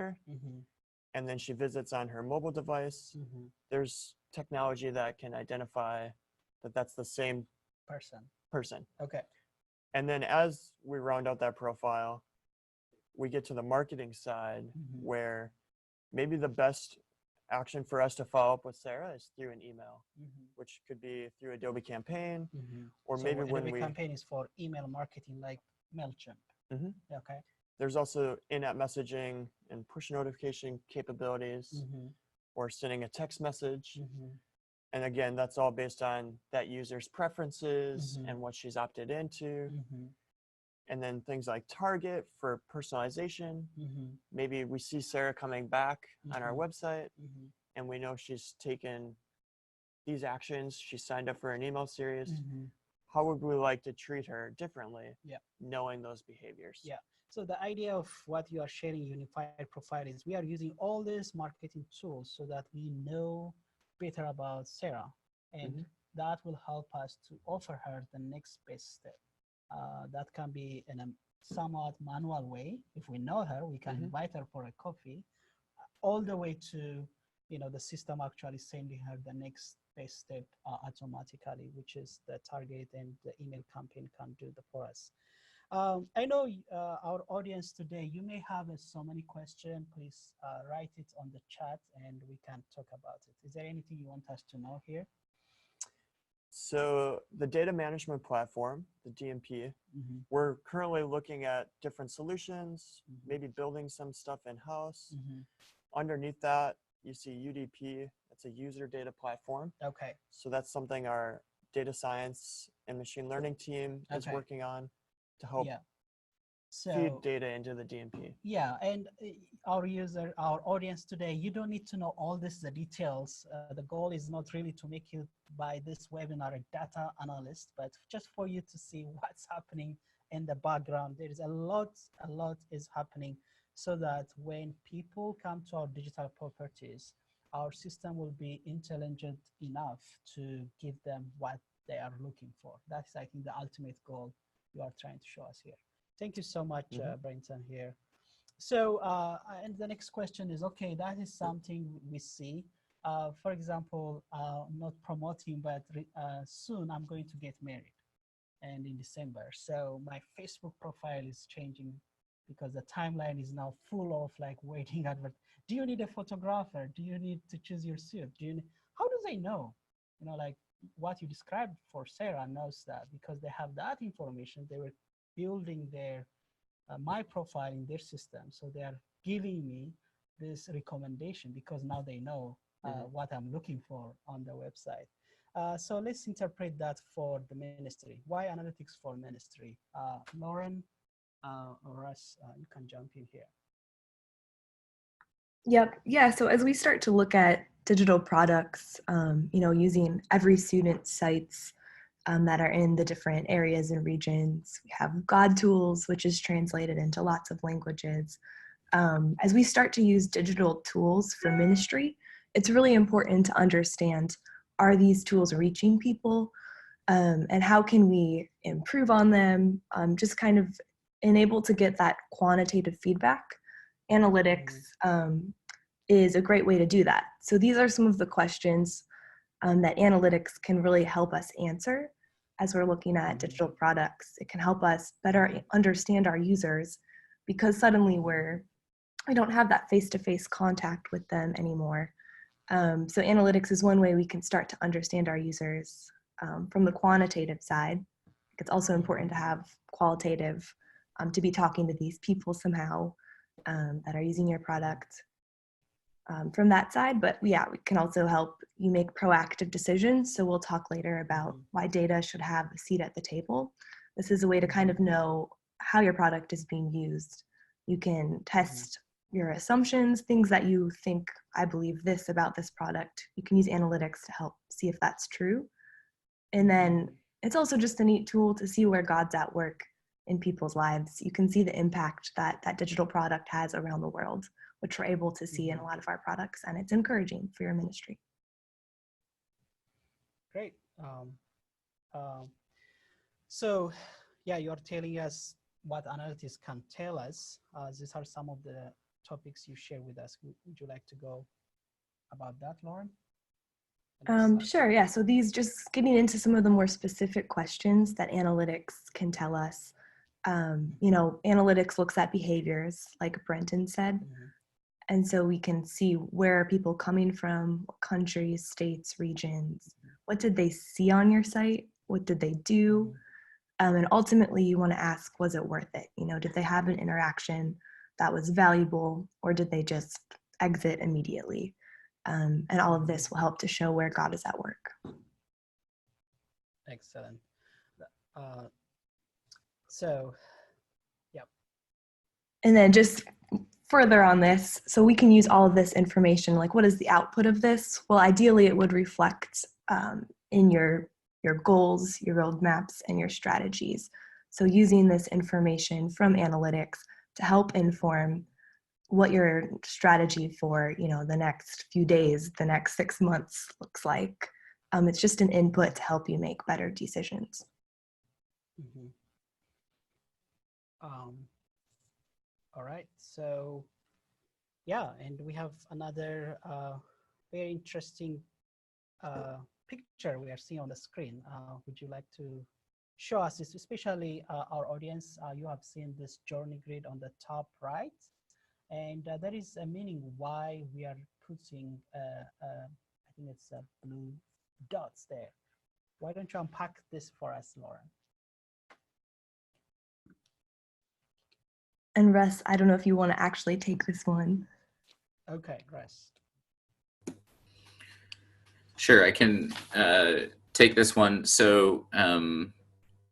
computer, and then she visits on her mobile device, there's technology that can identify that that's the same person. Okay. And then as we round out that profile, we get to the marketing side where maybe the best action for us to follow up with Sarah is through an email, which could be through Adobe Campaign, or So maybe when Adobe we Campaign is for email marketing like MailChimp. Okay. There's also in-app messaging and push notification capabilities, or sending a text message. And again, that's all based on that user's preferences and what she's opted into. And then things like Target for personalization. Maybe we see Sarah coming back on our website, and we know she's taken these actions. She signed up for an email series. How would we like to treat her differently, knowing those behaviors? Yeah. So the idea of what you are sharing unified profile is we are using all these marketing tools so that we know better about Sarah, and that will help us to offer her the next best step. That can be in a somewhat manual way. If we know her, we can invite her for a coffee, all the way to, the system actually sending her the next best step automatically, which is the Target and the email campaign can do for us. I know our audience today, you may have so many questions. Please write it on the chat and we can talk about it. Is there anything you want us to know here? So the data management platform, the DMP, we're currently looking at different solutions, maybe building some stuff in-house. Underneath that, you see UDP. It's a user data platform. Okay. So that's something our data science and machine learning team is working on to help feed data into the DMP. Yeah, and our audience today, you don't need to know all the details. The goal is not really to make you by this webinar a data analyst, but just for you to see what's happening in the background. There is a lot is happening, so that when people come to our digital properties, our system will be intelligent enough to give them what they are looking for. That's, I think, the ultimate goal you are trying to show us here. Thank you so much, Brenton here. So, and the next question is, okay, that is something we see. For example, not promoting, but soon I'm going to get married, and in December. So my Facebook profile is changing because the timeline is now full of like wedding advert. Do you need a photographer? Do you need to choose your suit? How do they know? Like what you described for Sarah knows that because they have that information. They were building their my profile in their system, so they are giving me this recommendation because now they know what I'm looking for on the website. So let's interpret that for the ministry. Why analytics for ministry? Lauren or Russ, you can jump in here. Yep. Yeah. So as we start to look at digital products, using every student's sites that are in the different areas and regions, we have God tools, which is translated into lots of languages. As we start to use digital tools for ministry, it's really important to understand, are these tools reaching people? And how can we improve on them? Just kind of enable to get that quantitative feedback. Analytics is a great way to do that. So these are some of the questions that analytics can really help us answer as we're looking at digital products. It can help us better understand our users because suddenly we don't have that face-to-face contact with them anymore. So analytics is one way we can start to understand our users from the quantitative side. It's also important to have qualitative, to be talking to these people somehow that are using your product from that side. But yeah, we can also help you make proactive decisions. So we'll talk later about why data should have a seat at the table. This is a way to kind of know how your product is being used. You can test your assumptions, things that you think, I believe this about this product. You can use analytics to help see if that's true. And then it's also just a neat tool to see where God's at work in people's lives. You can see the impact that that digital product has around the world, which we're able to see in a lot of our products, and it's encouraging for your ministry. Great. So yeah, you're telling us what analytics can tell us. These are some of the topics you share with us. Would you like to go about that, Lauren? Sure, yeah. So these, just getting into some of the more specific questions that analytics can tell us. You know, analytics looks at behaviors, like Brenton said. And so we can see where are people coming from, what countries, states, regions, what did they see on your site, what did they do? And ultimately you want to ask, was it worth it? You know, did they have an interaction that was valuable, or did they just exit immediately? And all of this will help to show where God is at work. Excellent. So, yeah. And then just further on this, so we can use all of this information, like what is the output of this? Well, ideally it would reflect in your goals, your roadmaps, and your strategies. So using this information from analytics to help inform what your strategy for, you know, the next few days, the next 6 months looks like. It's just an input to help you make better decisions. All right, so yeah, and we have another very interesting picture we are seeing on the screen. Would you like to show us this, especially our audience? You have seen this journey grid on the top right, and there is a meaning why we are putting, I think it's blue dots there. Why don't you unpack this for us, Lauren? And Russ, I don't know if you want to actually take this one. Okay, Russ. Sure, I can take this one. So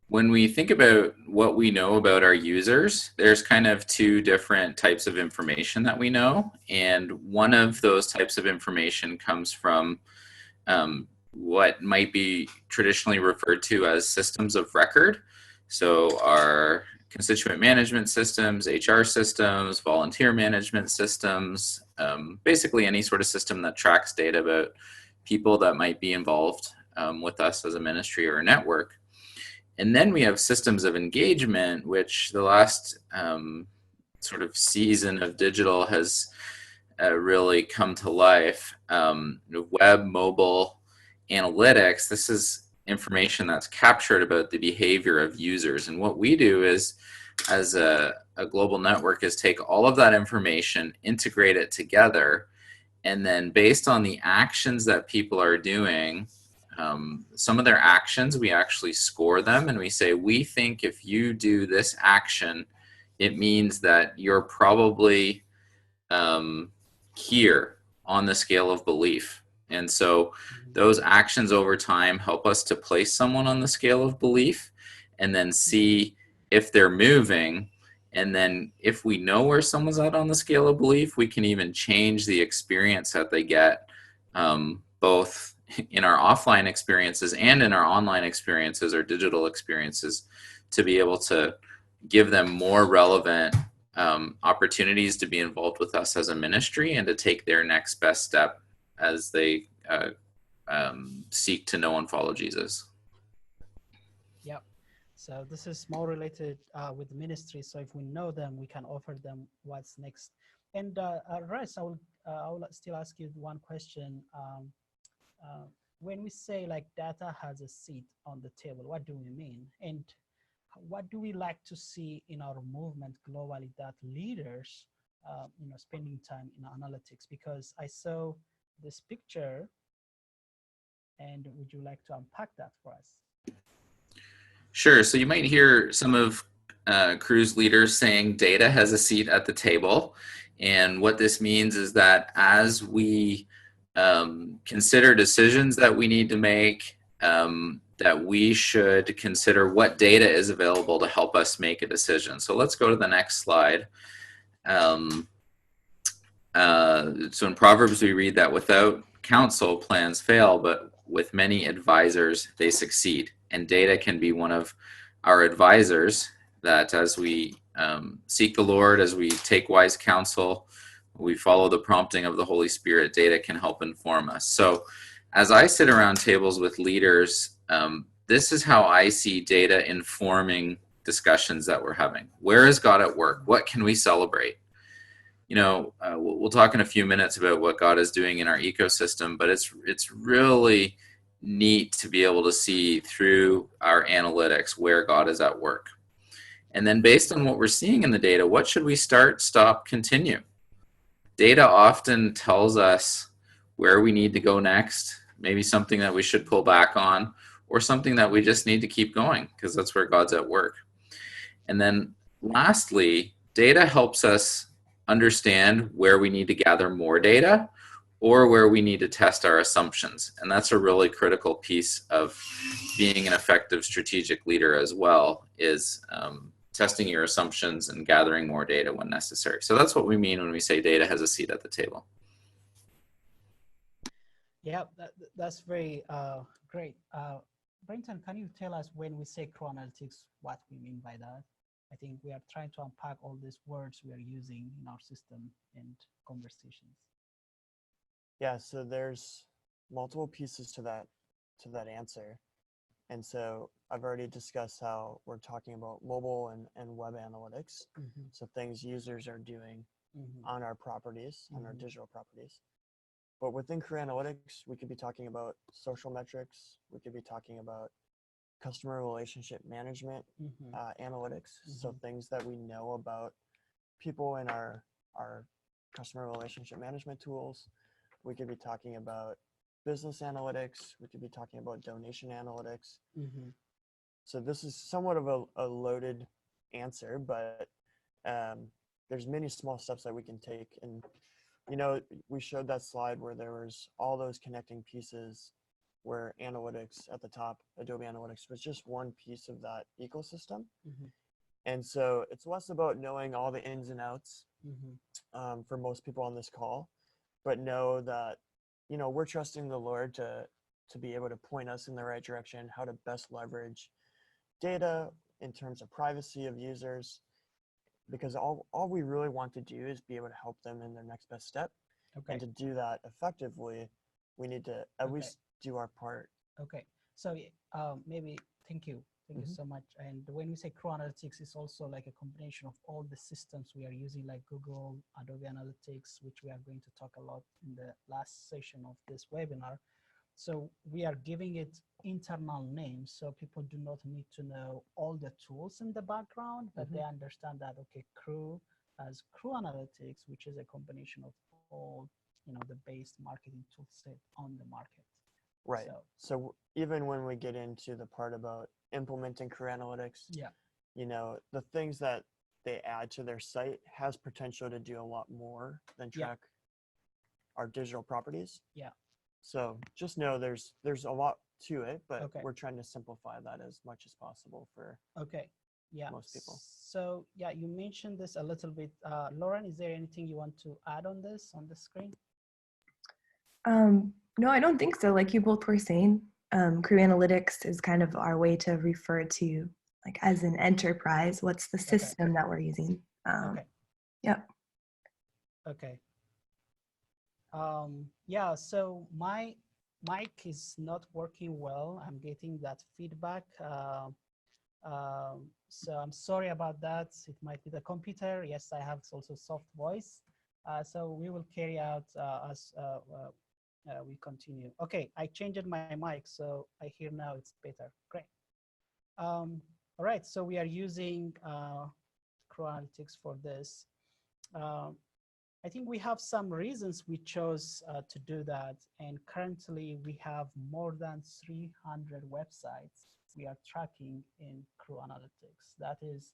when we think about what we know about our users, there's kind of two different types of information that we know. And one of those types of information comes from what might be traditionally referred to as systems of record. So our constituent management systems, HR systems, volunteer management systems, basically any sort of system that tracks data about people that might be involved with us as a ministry or a network. And then we have systems of engagement, which the last sort of season of digital has really come to life. Web, mobile, analytics, this is information that's captured about the behavior of users. And what we do is, as a global network, is take all of that information, integrate it together, and then based on the actions that people are doing, some of their actions, we actually score them and we say, we think if you do this action, it means that you're probably here on the scale of belief. And so those actions over time help us to place someone on the scale of belief and then see if they're moving. And then if we know where someone's at on the scale of belief, we can even change the experience that they get, both in our offline experiences and in our online experiences or digital experiences, to be able to give them more relevant opportunities to be involved with us as a ministry and to take their next best step as they seek to know and follow Jesus. Yep. So this is more related with ministry. So if we know them, we can offer them what's next. And Russ, I will still ask you one question. When we say like data has a seat on the table, what do we mean? And what do we like to see in our movement globally that leaders, spending time in analytics? Because I saw this picture, and would you like to unpack that for us? Sure. So you might hear some of cruise leaders saying data has a seat at the table. And what this means is that as we consider decisions that we need to make, that we should consider what data is available to help us make a decision. So let's go to the next slide. So in Proverbs, we read that without counsel, plans fail, but with many advisors, they succeed. And data can be one of our advisors that as we seek the Lord, as we take wise counsel, we follow the prompting of the Holy Spirit, data can help inform us. So as I sit around tables with leaders, this is how I see data informing discussions that we're having. Where is God at work? What can we celebrate? we'll talk in a few minutes about what God is doing in our ecosystem, but it's really neat to be able to see through our analytics where God is at work. And then based on what we're seeing in the data, what should we start, stop, continue? Data often tells us where we need to go next, maybe something that we should pull back on, or something that we just need to keep going because that's where God's at work. And then lastly, data helps us understand where we need to gather more data or where we need to test our assumptions. And that's a really critical piece of being an effective strategic leader as well, is testing your assumptions and gathering more data when necessary. So that's what we mean when we say data has a seat at the table. Yeah, that's very great. Brenton, can you tell us when we say Crow Analytics, what we mean by that? I think we are trying to unpack all these words we are using in our system and conversations. Yeah, so there's multiple pieces to that answer. And so I've already discussed how we're talking about mobile and web analytics. Mm-hmm. So things users are doing on our properties, on our digital properties. But within Career Analytics, we could be talking about social metrics. We could be talking about customer relationship management analytics. So things that we know about people in our customer relationship management tools. We could be talking about business analytics. We could be talking about donation analytics. So this is somewhat of a loaded answer, but there's many small steps that we can take. And, we showed that slide where there was all those connecting pieces where analytics at the top, Adobe Analytics, was just one piece of that ecosystem. And so it's less about knowing all the ins and outs for most people on this call, but know that, we're trusting the Lord to be able to point us in the right direction, how to best leverage data in terms of privacy of users, because all we really want to do is be able to help them in their next best step. Okay. And to do that effectively, we need to at least do our part. Okay. So maybe, thank you so much. And when we say Crow Analytics, it's also like a combination of all the systems we are using, like Google, Adobe Analytics, which we are going to talk a lot in the last session of this webinar. So we are giving it internal names, so people do not need to know all the tools in the background, but they understand that, okay, Crew has Crew Analytics, which is a combination of all, the base marketing tool set on the market. Right. So even when we get into the part about implementing Career Analytics, the things that they add to their site has potential to do a lot more than track our digital properties. Yeah. So just know there's a lot to it, but we're trying to simplify that as much as possible for most people. So you mentioned this a little bit. Lauren, is there anything you want to add on this on the screen? No, I don't think so. Like you both were saying, Career Analytics is kind of our way to refer to, like, as an enterprise, what's the system that we're using. Yep. Okay. So my mic is not working well. I'm getting that feedback. So I'm sorry about that. It might be the computer. Yes, I have also soft voice. So we will carry out as we continue. Okay, I changed my mic, so I hear now it's better. Great. All right, so we are using Crow Analytics for this. I think we have some reasons we chose to do that, and currently we have more than 300 websites we are tracking in Crow Analytics. That is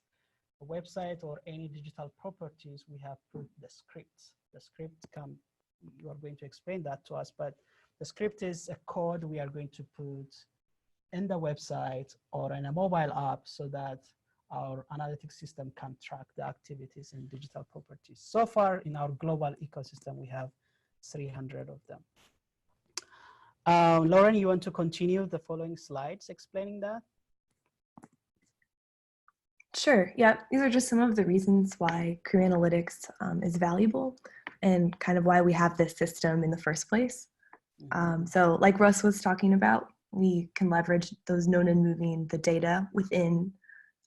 a website or any digital properties we have put the script. The script you are going to explain that to us, but the script is a code we are going to put in the website or in a mobile app so that our analytics system can track the activities in digital properties. So far in our global ecosystem, we have 300 of them. Lauren, you want to continue the following slides explaining that? Sure, yeah, these are just some of the reasons why Career Analytics is valuable and kind of why we have this system in the first place. So like Russ was talking about, we can leverage those known and moving, the data within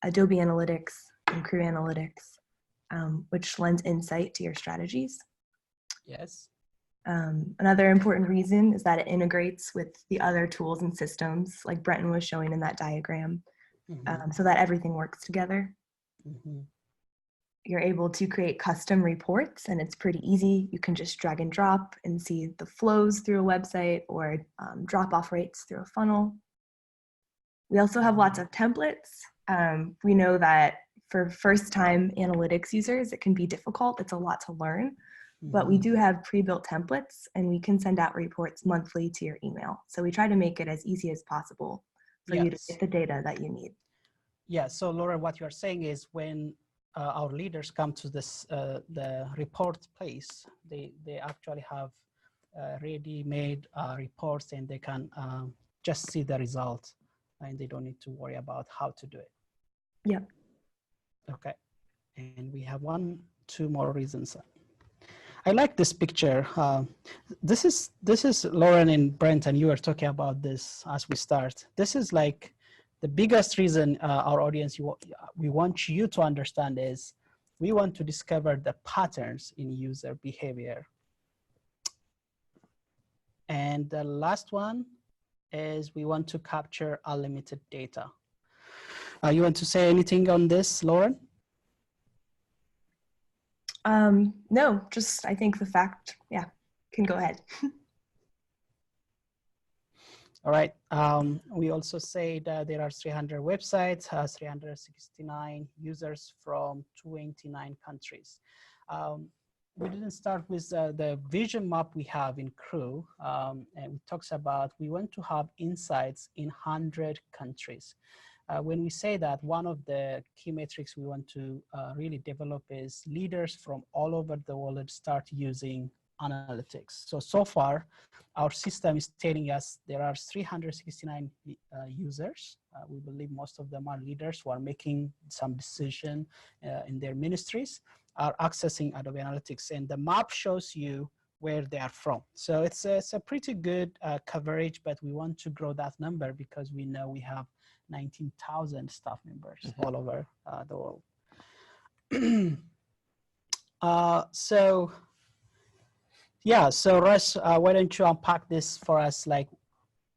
Adobe Analytics and Career Analytics. which lends insight to your strategies. Yes. Another important reason is that it integrates with the other tools and systems, like Brenton was showing in that diagram, so that everything works together. You're able to create custom reports, and it's pretty easy. You can just drag and drop and see the flows through a website or drop-off rates through a funnel. We also have lots of templates. We know that for first-time analytics users, it can be difficult. It's a lot to learn, but we do have pre-built templates, and we can send out reports monthly to your email. So we try to make it as easy as possible for you to get the data that you need. Yeah, so Laura, what you're saying is when our leaders come to this, the report place, they actually have ready-made reports, and they can just see the result, and they don't need to worry about how to do it. Yep. Okay, and we have two more reasons. I like this picture. This is Lauren and Brenton. You were talking about this as we start. This is like the biggest reason our audience, we want you to understand is we want to discover the patterns in user behavior. And the last one is we want to capture unlimited data. You want to say anything on this, Lauren? No, just I think the fact, yeah, can go ahead. All right. We also say that there are 300 websites, 369 users from 29 countries. We didn't start with the vision map we have in Crew, and it talks about we want to have insights in 100 countries. When we say that, one of the key metrics we want to really develop is leaders from all over the world start using analytics. So far, our system is telling us there are 369 users. We believe most of them are leaders who are making some decision in their ministries, are accessing Adobe Analytics, and the map shows you where they are from. So it's a pretty good coverage, but we want to grow that number because we know we have 19,000 staff members all over the world. So Russ, why don't you unpack this for us? Like,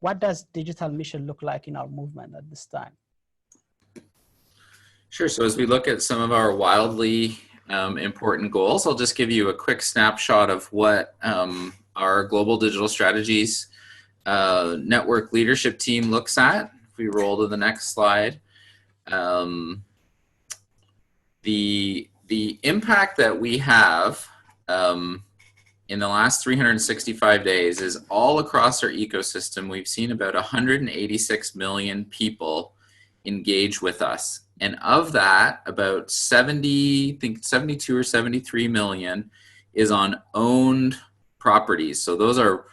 what does digital mission look like in our movement at this time? Sure. So as we look at some of our wildly important goals, I'll just give you a quick snapshot of what our global digital strategies network leadership team looks at. If we roll to the next slide, the impact that we have in the last 365 days is all across our ecosystem. We've seen about 186 million people engage with us. And of that, about 72 or 73 million is on owned properties. So those are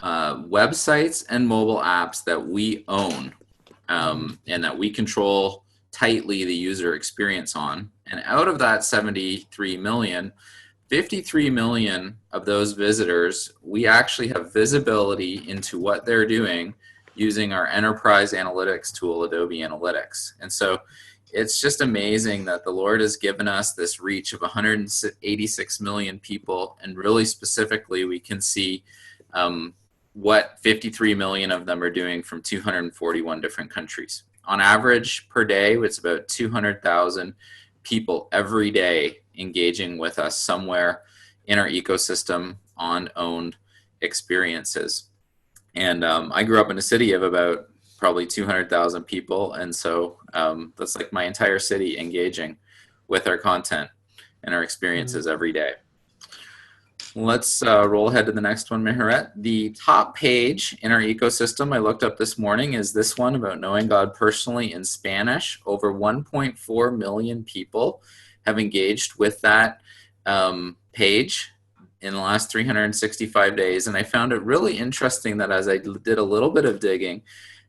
websites and mobile apps that we own and that we control tightly the user experience on. And out of that 73 million, 53 million of those visitors, we actually have visibility into what they're doing using our enterprise analytics tool, Adobe Analytics. And so it's just amazing that the Lord has given us this reach of 186 million people, and really specifically we can see what 53 million of them are doing from 241 different countries. On average per day, it's about 200,000 people every day engaging with us somewhere in our ecosystem on owned experiences. And I grew up in a city of about probably 200,000 people, and so that's like my entire city engaging with our content and our experiences every day. Let's roll ahead to the next one, Meharet. The top page in our ecosystem I looked up this morning is this one about knowing God personally in Spanish. Over 1.4 million people have engaged with that page in the last 365 days. And I found it really interesting that as I did a little bit of digging,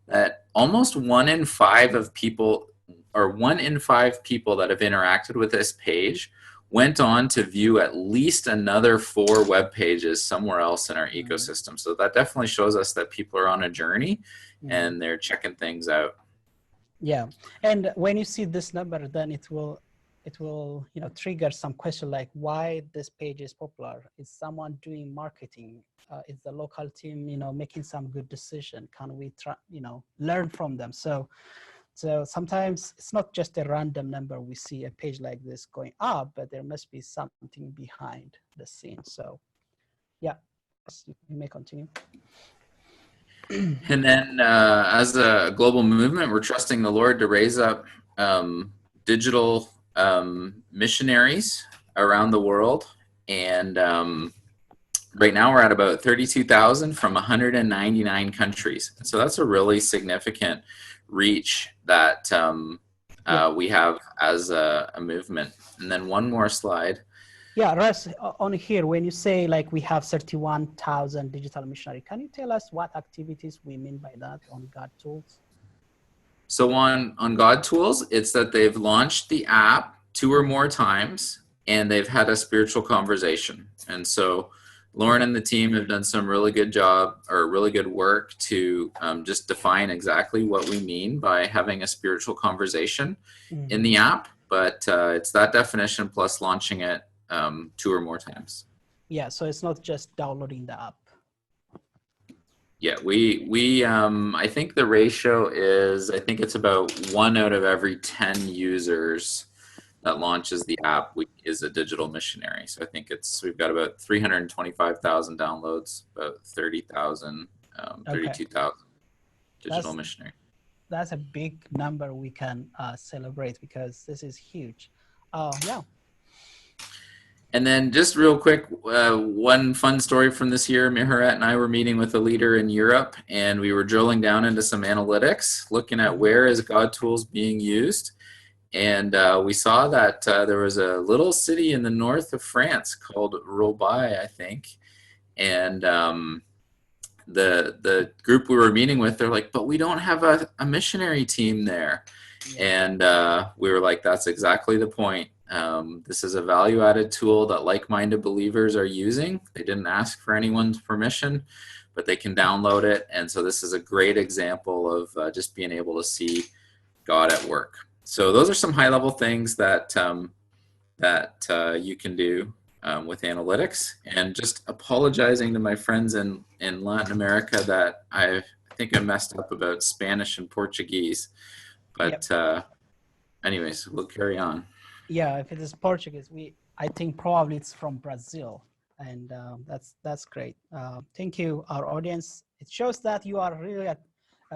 that almost 1 in 5 people that have interacted with this page went on to view at least another 4 web pages somewhere else in our ecosystem. So that definitely shows us that people are on a journey and they're checking things out. Yeah, and when you see this number, then it will it will, you know, trigger some question like why this page is popular. Is someone doing marketing? Is the local team, you know, making some good decision? Can we try, you know, learn from them? So sometimes it's not just a random number. We see a page like this going up, but there must be something behind the scenes. So yeah, you may continue. And then as a global movement, we're trusting the Lord to raise up digital missionaries around the world. And right now we're at about 32,000 from 199 countries. So that's a really significant reach that we have as a movement. And then one more slide. Yeah, Russ, on here, when you say like we have 31,000 digital missionary, can you tell us what activities we mean by that on God Tools? So on God Tools, it's that they've launched the app 2 or more times and they've had a spiritual conversation. And so Lauren and the team have done some really good job or really good work to just define exactly what we mean by having a spiritual conversation in the app. But it's that definition plus launching it 2 or more times. Yeah, so it's not just downloading the app. Yeah, we I think the ratio is, I think it's about 1 out of every 10 users that launches the app is a digital missionary. So I think we've got about 325,000 downloads, about 30,000, 32,000 digital missionary. That's a big number we can celebrate because this is huge. Yeah. And then just real quick, one fun story from this year, Miharet and I were meeting with a leader in Europe and we were drilling down into some analytics, looking at where is God Tools being used. And we saw that there was a little city in the north of France called Roubaix, I think. And the group we were meeting with, they're like, but we don't have a missionary team there. Yeah. And we were like, that's exactly the point. This is a value-added tool that like-minded believers are using. They didn't ask for anyone's permission, but they can download it. And so this is a great example of just being able to see God at work. So those are some high-level things that you can do with analytics. And just apologizing to my friends in Latin America that I think I messed up about Spanish and Portuguese. But anyways, we'll carry on. Yeah, if it is Portuguese, I think probably it's from Brazil, and that's great. Thank you, our audience. It shows that you are really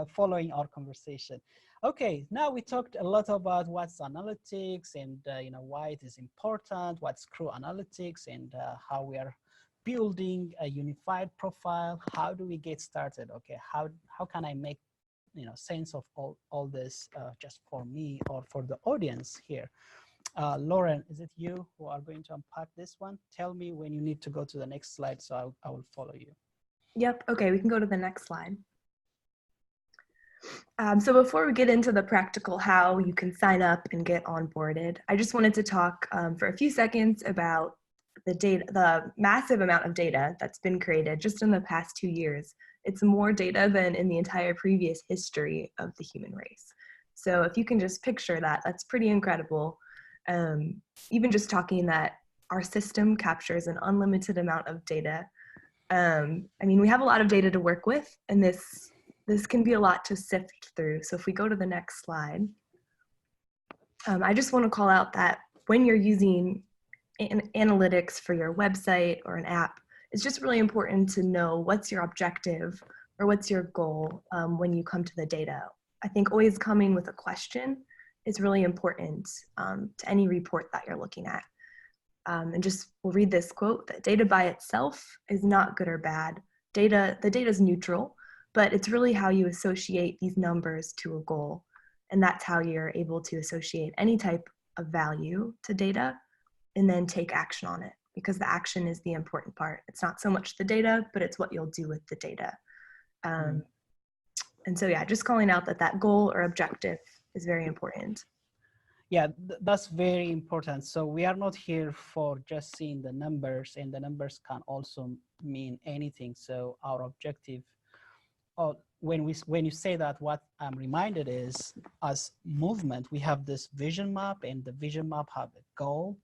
following our conversation. Okay, now we talked a lot about what's analytics and you know why it is important, what's Crew Analytics, and how we are building a unified profile. How do we get started? Okay, how can I make sense of all this just for me or for the audience here? Lauren, is it you who are going to unpack this one? Tell me when you need to go to the next slide, so I will follow you. Yep, okay, we can go to the next slide. So before we get into the practical how you can sign up and get onboarded, I just wanted to talk for a few seconds about the massive amount of data that's been created just in the past 2 years. It's more data than in the entire previous history of the human race. So if you can just picture that, that's pretty incredible. Even just talking that our system captures an unlimited amount of data. I mean, we have a lot of data to work with, and this can be a lot to sift through. So if we go to the next slide, I just want to call out that when you're using analytics for your website or an app, it's just really important to know what's your objective or what's your goal when you come to the data. I think always coming with a question is really important to any report that you're looking at. And just we'll read this quote, that data by itself is not good or bad. The data is neutral, but it's really how you associate these numbers to a goal. And that's how you're able to associate any type of value to data and then take action on it, because the action is the important part. It's not so much the data, but it's what you'll do with the data. And so, yeah, just calling out that goal or objective is very important. Yeah, that's very important. So we are not here for just seeing the numbers, and the numbers can also mean anything. So our objective when you say that, what I'm reminded is, as movement, we have this vision map, and the vision map have a goal.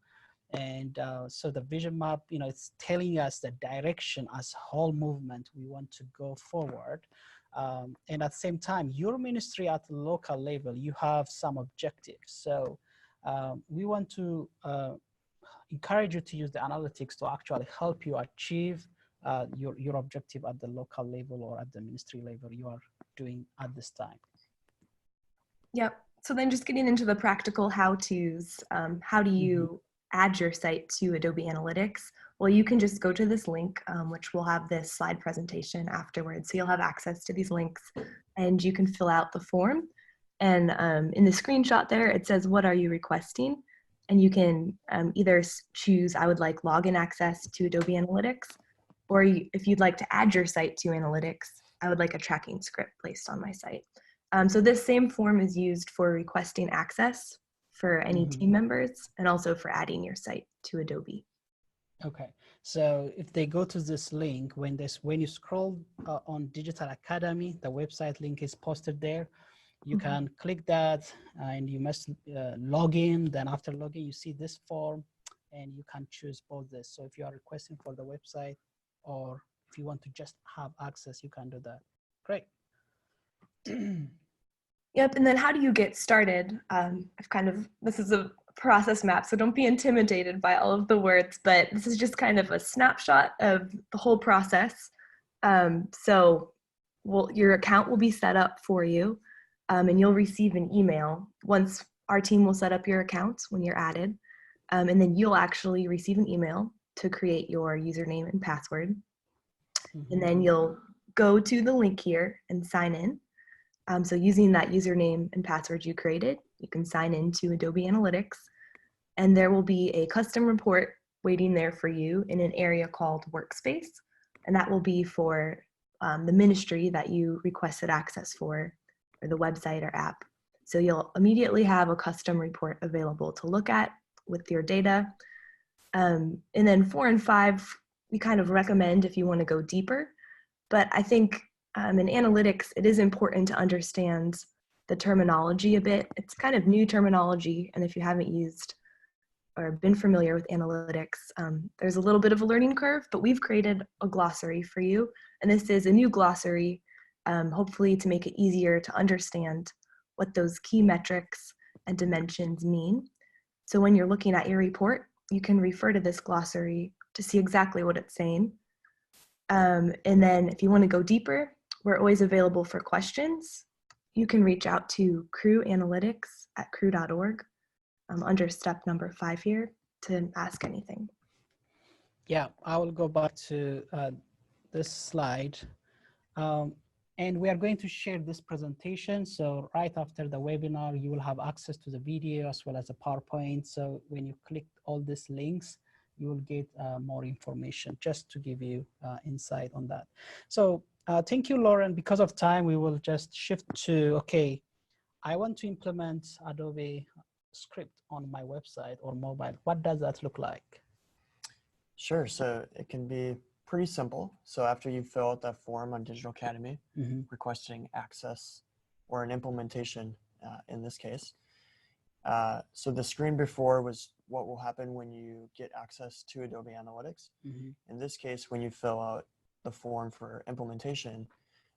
And so the vision map, it's telling us the direction as whole movement we want to go forward. And at the same time, your ministry at the local level, you have some objectives. So we want to encourage you to use the analytics to actually help you achieve your objective at the local level or at the ministry level you are doing at this time. Yep. So then just getting into the practical how-tos, how do you add your site to Adobe Analytics? Well, you can just go to this link, which will have this slide presentation afterwards. So you'll have access to these links and you can fill out the form. And in the screenshot there, it says, what are you requesting? And you can either choose, I would like login access to Adobe Analytics, or if you'd like to add your site to Analytics, I would like a tracking script placed on my site. So this same form is used for requesting access for any team members and also for adding your site to Adobe. Okay, so if they go to this link, when you scroll on Digital Academy, the website link is posted there. You can click that and you must log in. Then after login, you see this form and you can choose both this. So if you are requesting for the website or if you want to just have access, you can do that. Great. Yep, and then how do you get started? This is a process map, so don't be intimidated by all of the words, but this is just kind of a snapshot of the whole process. Your account will be set up for you, and you'll receive an email. Once our team will set up your account when you're added, and then you'll actually receive an email to create your username and password. And then you'll go to the link here and sign in. So using that username and password you created, you can sign into Adobe Analytics, and there will be a custom report waiting there for you in an area called Workspace, and that will be for the ministry that you requested access for, or the website or app. So you'll immediately have a custom report available to look at with your data. And then 4 and 5, we kind of recommend if you want to go deeper, but I think in analytics, it is important to understand the terminology a bit. It's kind of new terminology, and if you haven't used or been familiar with analytics, there's a little bit of a learning curve, but we've created a glossary for you, and this is a new glossary, hopefully to make it easier to understand what those key metrics and dimensions mean. So when you're looking at your report, you can refer to this glossary to see exactly what it's saying. And then if you want to go deeper, we're always available for questions. You can reach out to Crew Analytics at crew.org under step number 5 here to ask anything. Yeah, I will go back to this slide. And we are going to share this presentation. So right after the webinar, you will have access to the video as well as the PowerPoint. So when you click all these links, you will get more information, just to give you insight on that. So thank you, Lauren. Because of time, we will just shift to, okay, I want to implement Adobe script on my website or mobile. What does that look like? Sure, so it can be pretty simple. So after you fill out that form on Digital Academy, requesting access or an implementation in this case. So the screen before was what will happen when you get access to Adobe Analytics. In this case, when you fill out the form for implementation,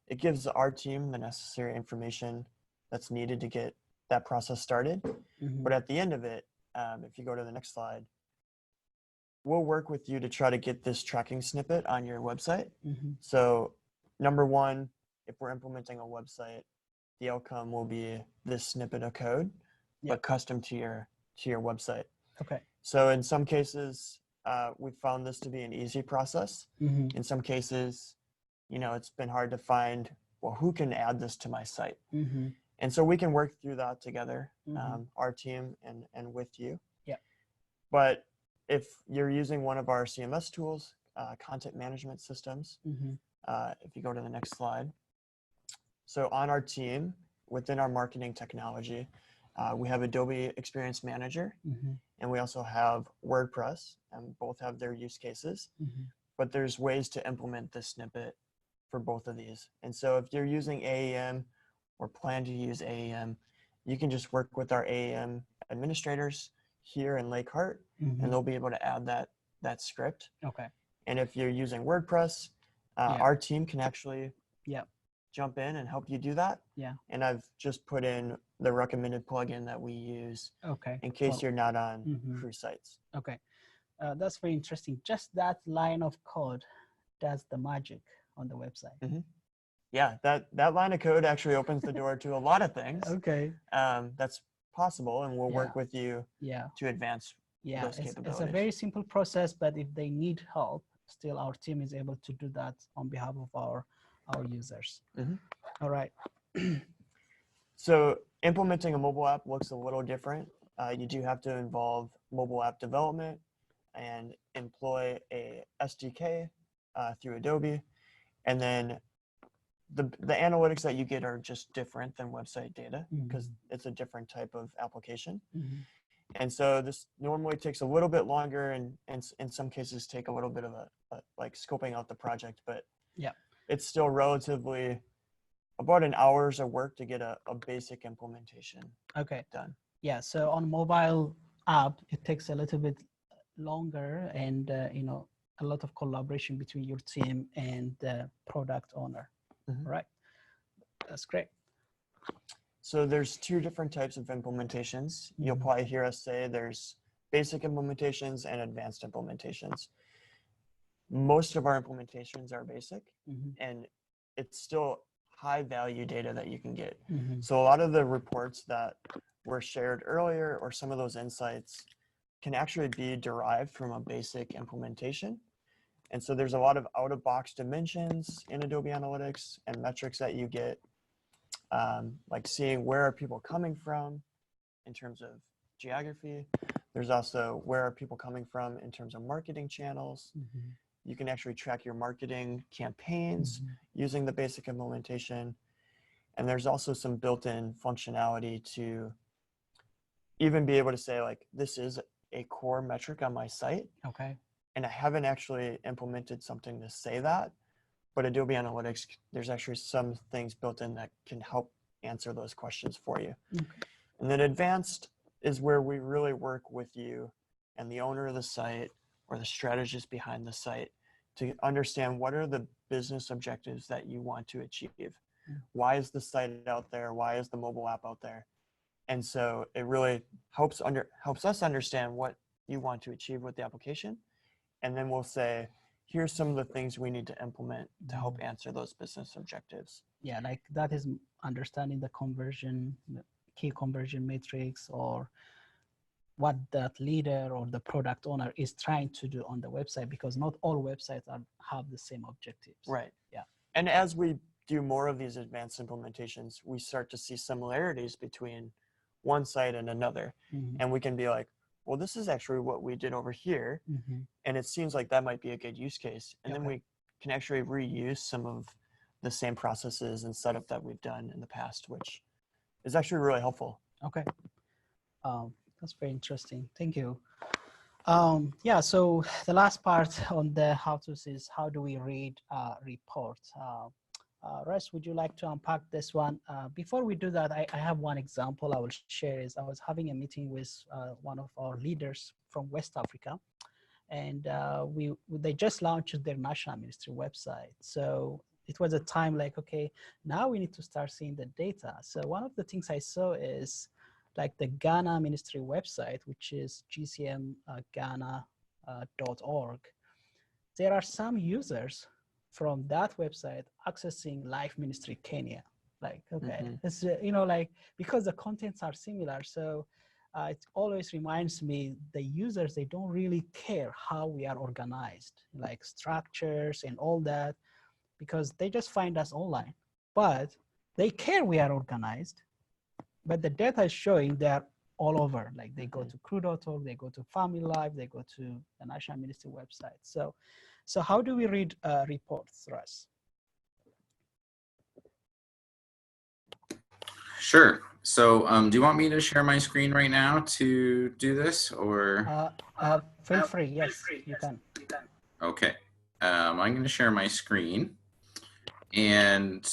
it gives our team the necessary information that's needed to get that process started. But at the end of it, if you go to the next slide, we'll work with you to try to get this tracking snippet on your website. So number one, if we're implementing a website, the outcome will be this snippet of code, but custom to your website. Okay. So in some cases, we've found this to be an easy process. In some cases, it's been hard to find, well, who can add this to my site? And so we can work through that together, our team and with you. But if you're using one of our CMS tools, content management systems, if you go to the next slide. So on our team, within our marketing technology, we have Adobe Experience Manager, and we also have WordPress, and both have their use cases. But there's ways to implement this snippet for both of these. And so if you're using AAM or plan to use AAM, you can just work with our AAM administrators here in Lake Hart, and they'll be able to add that script. Okay. And if you're using WordPress, our team can actually jump in and help you do that. Yeah. And I've just put in the recommended plugin that we use in case you're not on Crew sites. Okay. That's very interesting. Just that line of code does the magic on the website. Yeah, that line of code actually opens the door to a lot of things. Okay. That's possible, and we'll work with you to advance those capabilities. It's a very simple process, but if they need help, still our team is able to do that on behalf of our users. All right. So implementing a mobile app looks a little different. You do have to involve mobile app development and employ a SDK through Adobe. And then the analytics that you get are just different than website data because it's a different type of application. And so this normally takes a little bit longer and in some cases take a little bit of a like scoping out the project, but it's still relatively about an hour's of work to get a basic implementation done. Yeah, so on mobile app, it takes a little bit longer and a lot of collaboration between your team and the product owner. Right, that's great. So there's two different types of implementations. You'll probably hear us say there's basic implementations and advanced implementations. Most of our implementations are basic, and it's still high value data that you can get. So a lot of the reports that were shared earlier or some of those insights can actually be derived from a basic implementation. And so there's a lot of out-of-box dimensions in Adobe Analytics and metrics that you get, like seeing where are people coming from in terms of geography. There's also where are people coming from in terms of marketing channels. You can actually track your marketing campaigns using the basic implementation. And there's also some built-in functionality to even be able to say, like, this is a core metric on my site. And I haven't actually implemented something to say that, but Adobe Analytics, there's actually some things built in that can help answer those questions for you. And then advanced is where we really work with you and the owner of the site or the strategist behind the site to understand what are the business objectives that you want to achieve. Why is the site out there? Why is the mobile app out there? And so it really helps us understand what you want to achieve with the application. And then we'll say, here's some of the things we need to implement to help answer those business objectives. Yeah, like that is understanding the conversion, the key conversion metrics, or what that leader or the product owner is trying to do on the website, because not all websites have the same objectives. Right. Yeah. And as we do more of these advanced implementations, we start to see similarities between one site and another. And we can be like, well, this is actually what we did over here. And it seems like that might be a good use case. And then we can actually reuse some of the same processes and setup that we've done in the past, which is actually really helpful. Okay. That's very interesting. Thank you. Yeah, so the last part on the how-tos is how do we read reports? Russ, would you like to unpack this one? Before we do that, I have one example I will share. Is I was having a meeting with one of our leaders from West Africa, and they just launched their national ministry website. So it was a time like, okay, now we need to start seeing the data. So one of the things I saw is like the Ghana ministry website, which is gcmghana.org. There are some users from that website accessing Life Ministry Kenya. Like, okay, it's, like, because the contents are similar. So it always reminds me the users, they don't really care how we are organized, like structures and all that, because they just find us online. But they care we are organized, but the data is showing they're all over. Like they go to crew.org, they go to Family Life, they go to the National Ministry website. So how do we read reports, Russ? Sure. So do you want me to share my screen right now to do this, or? Feel free, yes, you can. Okay. I'm going to share my screen. And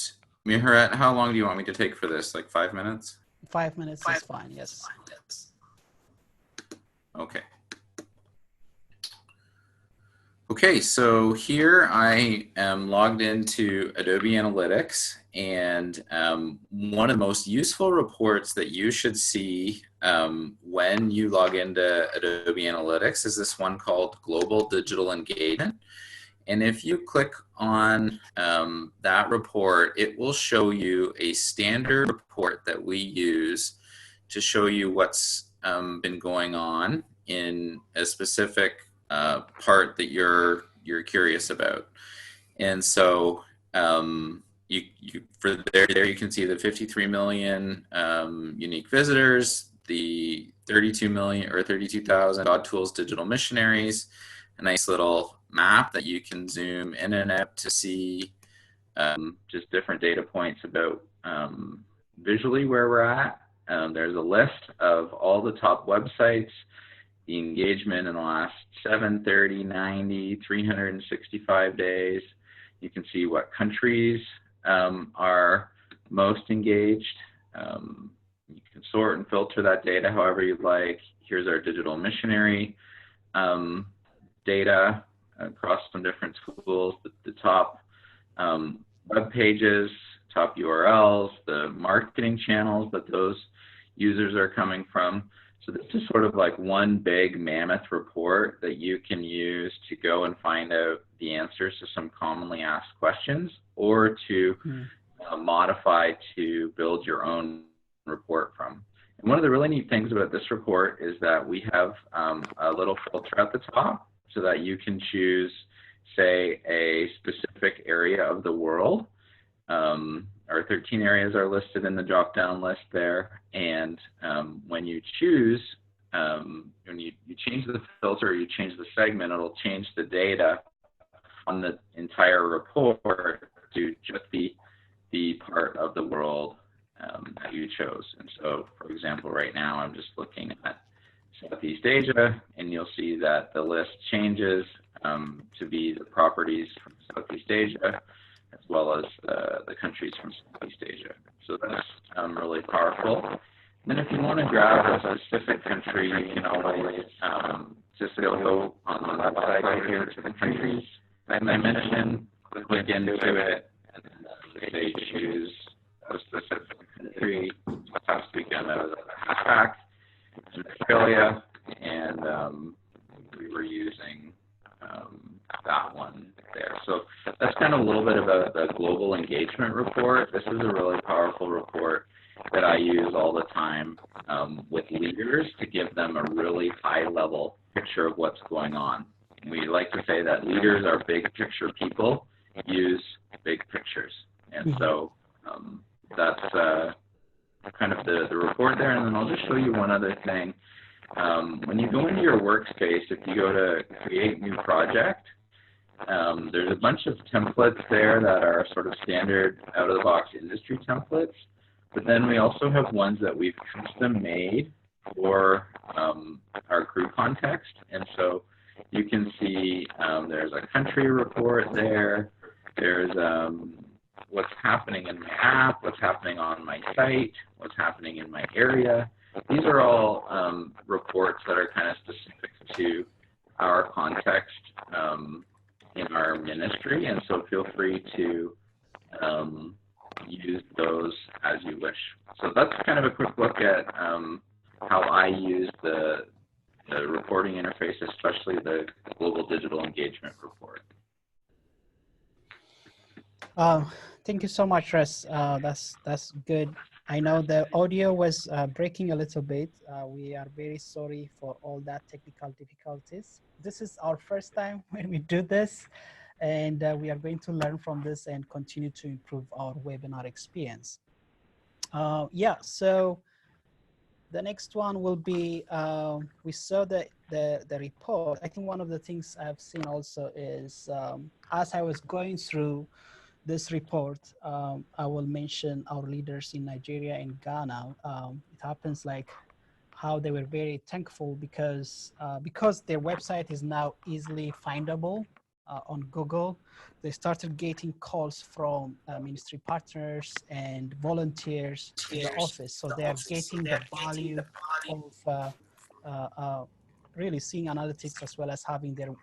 Miharet, how long do you want me to take for this? Like 5 minutes? 5 minutes is fine, yes. Okay. Okay, so here I am logged into Adobe Analytics, and one of the most useful reports that you should see when you log into Adobe Analytics is this one called Global Digital Engagement. And if you click on that report, it will show you a standard report that we use to show you what's been going on in a specific part that you're curious about. And so for there you can see the 53 million unique visitors, the 32 million or 32,000 God Tools digital missionaries, a nice little map that you can zoom in and out to see just different data points about visually where we're at. There's a list of all the top websites, the engagement in the last 7, 30, 90, 365 days. You can see what countries are most engaged. You can sort and filter that data however you'd like. Here's our digital missionary data across some different schools, the top web pages, top URLs, the marketing channels that those users are coming from. So this is sort of like one big mammoth report that you can use to go and find out the answers to some commonly asked questions, or to modify to build your own report from. And one of the really neat things about this report is that we have a little filter at the top so that you can choose, say, a specific area of the world. Our 13 areas are listed in the drop-down list there, and when you choose, when you change the filter, you change the segment, it'll change the data on the entire report to just the part of the world that you chose. And so, for example, right now I'm just looking at Southeast Asia, and you'll see that the list changes to be the properties from Southeast Asia, as well as the countries from Southeast Asia. So that's really powerful. And then if you want to grab a specific country, you can always just go on the website right here to the countries I mentioned, click into it, and then say choose a specific country. Last weekend I was at Unpack in Australia, and we were using that one there. So that's kind of a little bit about the global engagement report. This is a really powerful report that I use all the time with leaders to give them a really high-level picture of what's going on. We like to say that leaders are big picture people, use big pictures. And so that's kind of the report there. And then I'll just show you one other thing. When you go into your workspace, if you go to create new project, there's a bunch of templates there that are sort of standard out-of-the-box industry templates, but then we also have ones that we've custom made for our group context. And so you can see there's a country report there, there's what's happening in my app, what's happening on my site, what's happening in my area. These are all reports that are kind of specific to our context in our ministry, and so feel free to use those as you wish. So that's kind of a quick look at how I use the reporting interface, especially the Global Digital Engagement report. Thank you so much, Russ. That's good. I know the audio was breaking a little bit. We are very sorry for all that technical difficulties. This is our first time when we do this, and we are going to learn from this and continue to improve our webinar experience. Yeah, so the next one will be, we saw the report. I think one of the things I've seen also is, as I was going through this report, I will mention our leaders in Nigeria and Ghana. It happens like how they were very thankful because their website is now easily findable on Google, they started getting calls from ministry partners and volunteers to the office. So they are getting the value of really seeing analytics as well as having their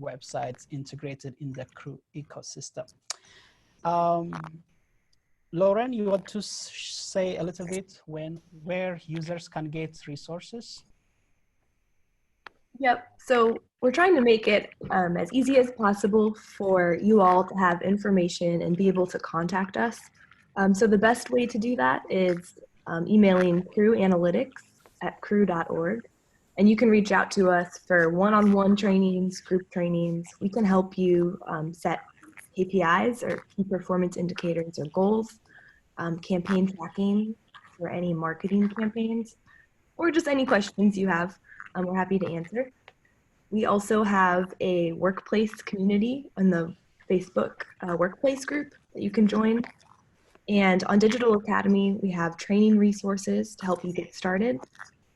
websites integrated in the Crew ecosystem. Lauren, you want to say a little bit where users can get resources? Yep. So we're trying to make it as easy as possible for you all to have information and be able to contact us. So the best way to do that is emailing Crew Analytics at crew.org. And you can reach out to us for one-on-one trainings, group trainings. We can help you set KPIs or key performance indicators or goals, campaign tracking for any marketing campaigns, or just any questions you have. We're happy to answer. We also have a workplace community on the Facebook workplace group that you can join. And on Digital Academy, we have training resources to help you get started.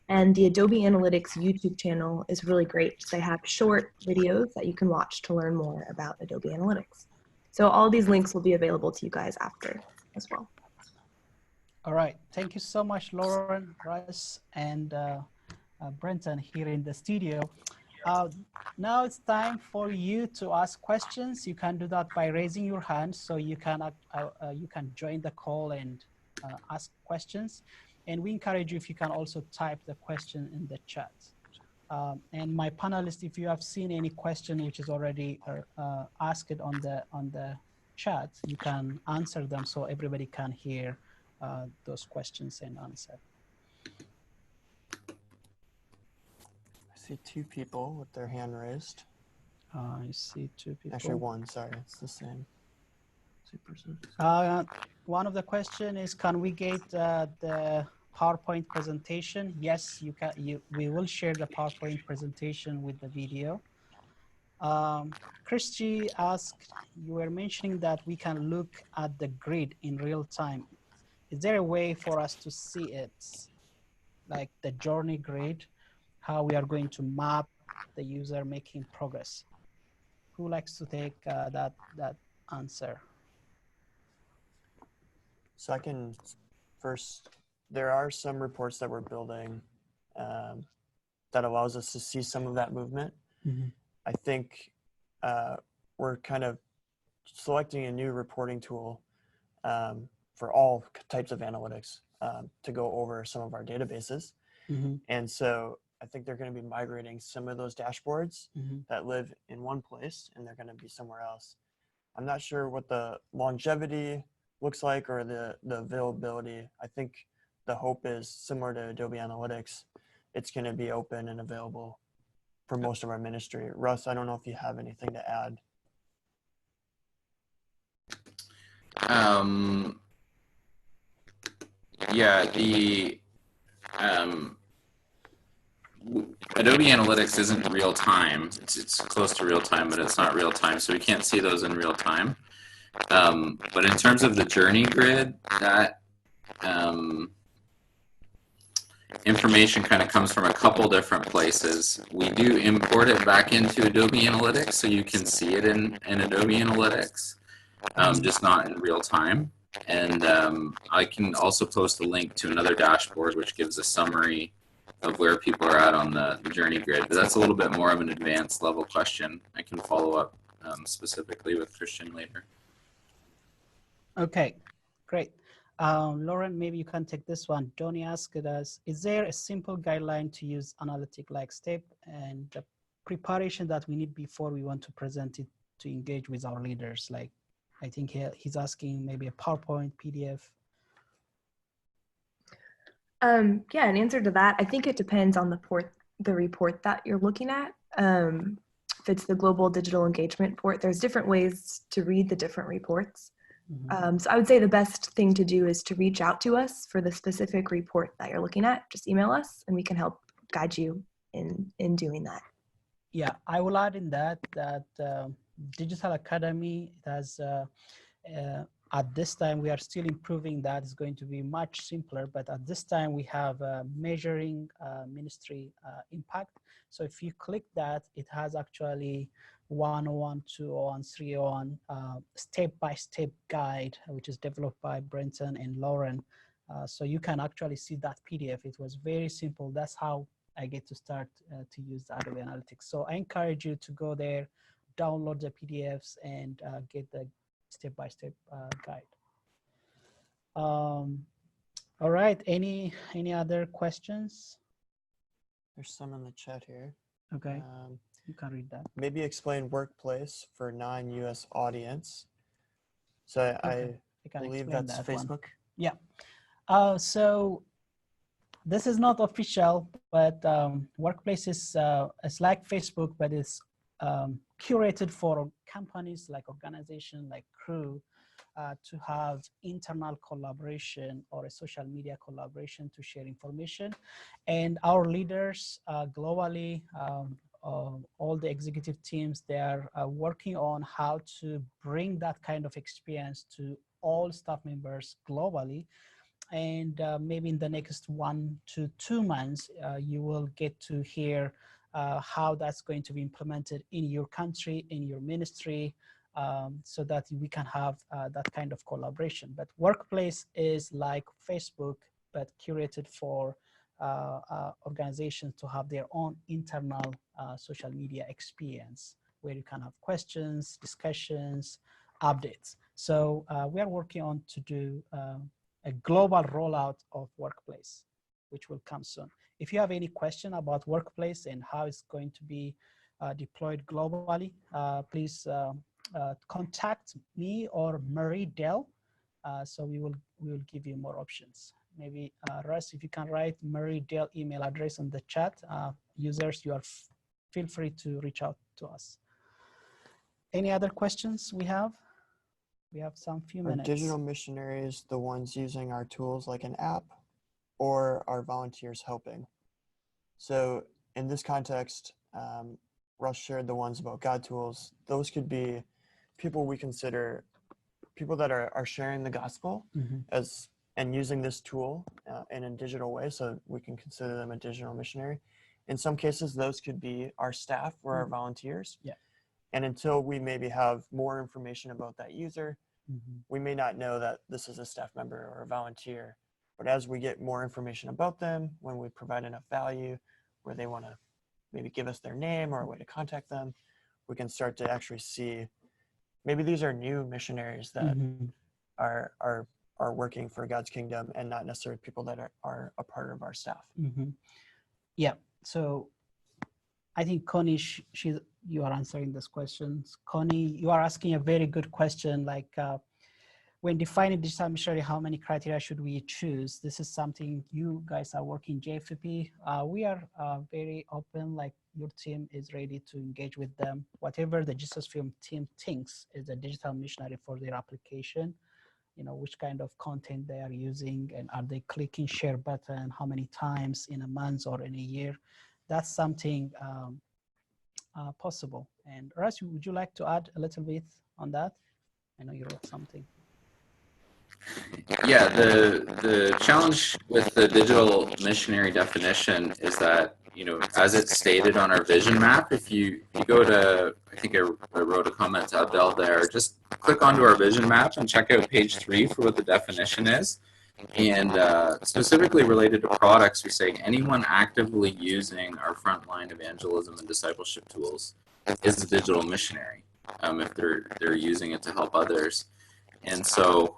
And the Adobe Analytics YouTube channel is really great. They have short videos that you can watch to learn more about Adobe Analytics. So all these links will be available to you guys after as well. All right. Thank you so much, Lauren, Russ, and Brenton here in the studio. Now it's time for you to ask questions. You can do that by raising your hand, so you can join the call and ask questions. And we encourage you if you can also type the question in the chat. And my panelists, if you have seen any question which is already asked on the chat, you can answer them so everybody can hear those questions and answer. I see two people with their hand raised. I see two people. Actually, one. Sorry, it's the same. Same person. One of the question is, can we get the PowerPoint presentation? Yes, you can. We will share the PowerPoint presentation with the video. Christy asked, you were mentioning that we can look at the grid in real time. Is there a way for us to see it, like the journey grid, how we are going to map the user making progress? Who likes to take that answer? So I can first, there are some reports that we're building that allows us to see some of that movement. Mm-hmm. I think we're kind of selecting a new reporting tool for all types of analytics to go over some of our databases. Mm-hmm. And so I think they're going to be migrating some of those dashboards Mm-hmm. that live in one place and they're going to be somewhere else. I'm not sure what the longevity looks like or the availability. I think the hope is similar to Adobe Analytics. It's going to be open and available for most of our ministry. Russ, I don't know if you have anything to add. Yeah, the Adobe Analytics isn't real time. It's close to real time, but it's not real time, so we can't see those in real time. But in terms of the journey grid, that information kind of comes from a couple different places. We do import it back into Adobe Analytics, so you can see it in Adobe Analytics, just not in real time. And I can also post a link to another dashboard which gives a summary of where people are at on the journey grid. But that's a little bit more of an advanced level question. I can follow up specifically with Christian later. Okay, great. Lauren, maybe you can take this one. Donnie asked us, is there a simple guideline to use analytic like step and the preparation that we need before we want to present it to engage with our leaders? Like, I think he's asking maybe a PowerPoint, PDF. Yeah, in answer to that, I think it depends on the report that you're looking at. If it's the Global Digital Engagement report, there's different ways to read the different reports. Mm-hmm. So I would say the best thing to do is to reach out to us for the specific report that you're looking at. Just email us and we can help guide you in doing that. Yeah, I will add in that Digital Academy has, at this time, we are still improving that. It's going to be much simpler, but at this time we have measuring ministry impact. So if you click that, it has actually 101, 201, 301 step-by-step guide, which is developed by Brenton and Lauren. So you can actually see that PDF. It was very simple. That's how I get to start to use Adobe Analytics. So I encourage you to go there, download the PDFs, and get the step-by-step guide. All right, any other questions? There's some in the chat here. Okay, you can read that. Maybe explain workplace for non-US audience. So Okay, I believe that's that Facebook. one. Yeah. So this is not official, but Workplace is it's like Facebook, but it's curated for companies, like organization, like crew, to have internal collaboration or a social media collaboration to share information. And our leaders globally, all the executive teams, they are working on how to bring that kind of experience to all staff members globally. And maybe in the next 1 to 2 months, you will get to hear how that's going to be implemented in your country, in your ministry, so that we can have that kind of collaboration. But Workplace is like Facebook, but curated for organizations to have their own internal social media experience, where you can have questions, discussions, updates. So we are working on to do a global rollout of Workplace, which will come soon. If you have any question about Workplace and how it's going to be deployed globally, please contact me or Marie Dell. So we will give you more options. Maybe Russ, if you can write Marie Dell email address in the chat, users, feel free to reach out to us. Any other questions we have? We have some few minutes. Are digital missionaries the ones using our tools like an app, or are volunteers helping? So in this context, Russ shared the ones about God tools. Those could be people we consider people that are sharing the gospel as and using this tool in a digital way, so we can consider them a digital missionary. In some cases, those could be our staff or our volunteers. Yeah. And until we maybe have more information about that user, we may not know that this is a staff member or a volunteer. But as we get more information about them, when we provide enough value where they want to maybe give us their name or a way to contact them, we can start to actually see maybe these are new missionaries that are working for God's kingdom and not necessarily people that are a part of our staff. Yeah. So I think Connie, you are answering this question. Connie, you are asking a very good question. Like when defining digital missionary, how many criteria should we choose? This is something you guys are working JFP. We are very open, like your team is ready to engage with them. Whatever the Jesus Film team thinks is a digital missionary for their application, you know, which kind of content they are using, and are they clicking share button, how many times in a month or in a year? That's something possible. And Russ, would you like to add a little bit on that? I know you wrote something. Yeah, the challenge with the digital missionary definition is that, you know, as it's stated on our vision map, if you go to, I think I wrote a comment to Abdel there, just click onto our vision map and check out page 3 for what the definition is. And specifically related to products, we say anyone actively using our frontline evangelism and discipleship tools is a digital missionary, if they're using it to help others. And so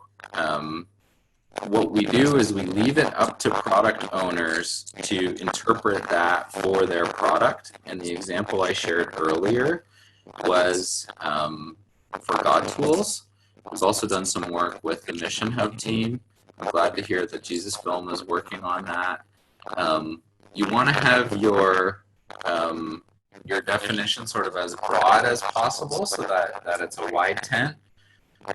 what we do is we leave it up to product owners to interpret that for their product. And the example I shared earlier was for God tools. We've also done some work with the Mission Hub team. I'm glad to hear that Jesus Film is working on that. You want to have your definition sort of as broad as possible so that it's a wide tent,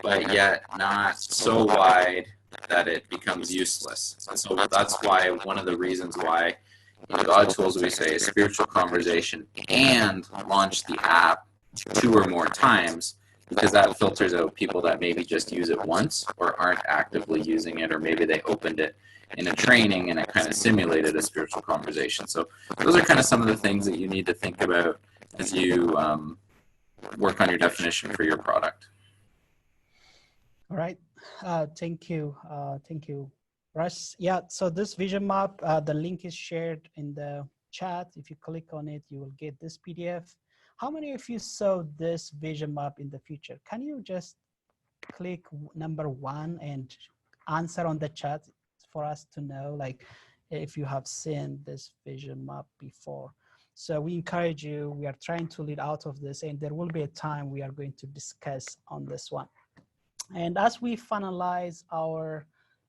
but yet not so wide that it becomes useless. And so that's why one of the reasons why in God Tools we say spiritual conversation and launch the app 2 or more times, because that filters out people that maybe just use it once or aren't actively using it, or maybe they opened it in a training and it kind of simulated a spiritual conversation. So those are kind of some of the things that you need to think about as you work on your definition for your product. All right. Thank you. Thank you, Russ. Yeah, so this vision map, the link is shared in the chat. If you click on it, you will get this PDF. How many of you saw this vision map in the future? Can you just click number 1 and answer on the chat for us to know, like, if you have seen this vision map before? So we encourage you, we are trying to lead out of this, and there will be a time we are going to discuss on this one. And as we finalize our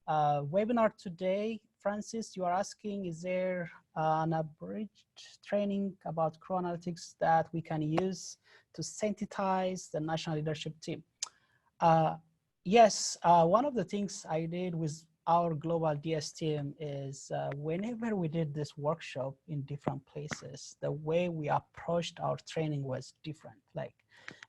webinar today, Francis, you are asking, is there an abridged training about Crow Analytics that we can use to sensitize the national leadership team? Yes, one of the things I did with our global DS team is whenever we did this workshop in different places, the way we approached our training was different. Like,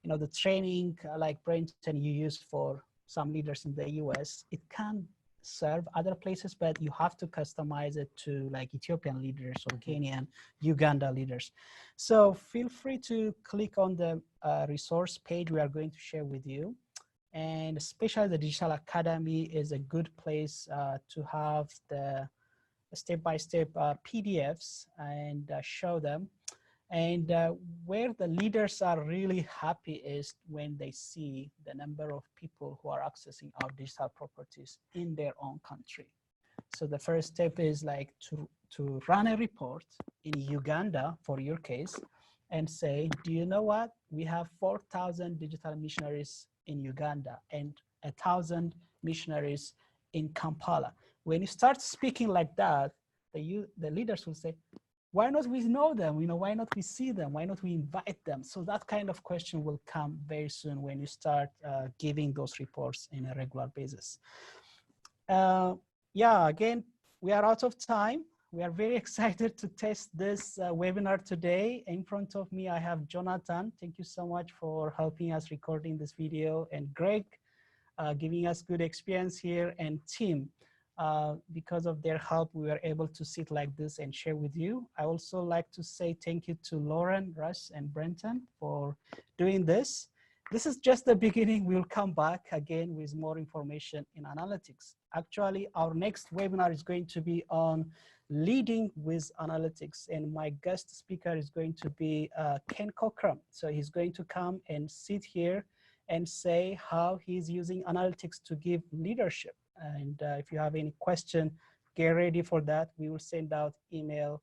you know, the training like Brenton you use for some leaders in the US, it can serve other places, but you have to customize it to like Ethiopian leaders or Kenyan, Uganda leaders. So feel free to click on the resource page we are going to share with you. And especially the Digital Academy is a good place to have the step-by-step PDFs and show them. And where the leaders are really happy is when they see the number of people who are accessing our digital properties in their own country. So the first step is like to run a report in Uganda, for your case, and say, do you know what? We have 4,000 digital missionaries in Uganda and 1,000 missionaries in Kampala. When you start speaking like that, the leaders will say, why not we know them? You know, why not we see them? Why not we invite them? So that kind of question will come very soon when you start giving those reports in a regular basis. Yeah, again, we are out of time. We are very excited to test this webinar today. In front of me, I have Jonathan. Thank you so much for helping us recording this video, and Greg giving us good experience here, and Tim. Because of their help, we were able to sit like this and share with you. I also like to say thank you to Lauren, Russ, and Brenton for doing this. This is just the beginning. We'll come back again with more information in analytics. Actually, our next webinar is going to be on leading with analytics, and my guest speaker is going to be Ken Cockram. So he's going to come and sit here and say how he's using analytics to give leadership. And if you have any question, get ready for that. We will send out email.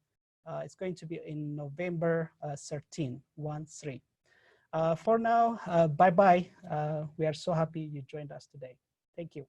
It's going to be in November 13, 1-3. For now, bye-bye. We are so happy you joined us today. Thank you.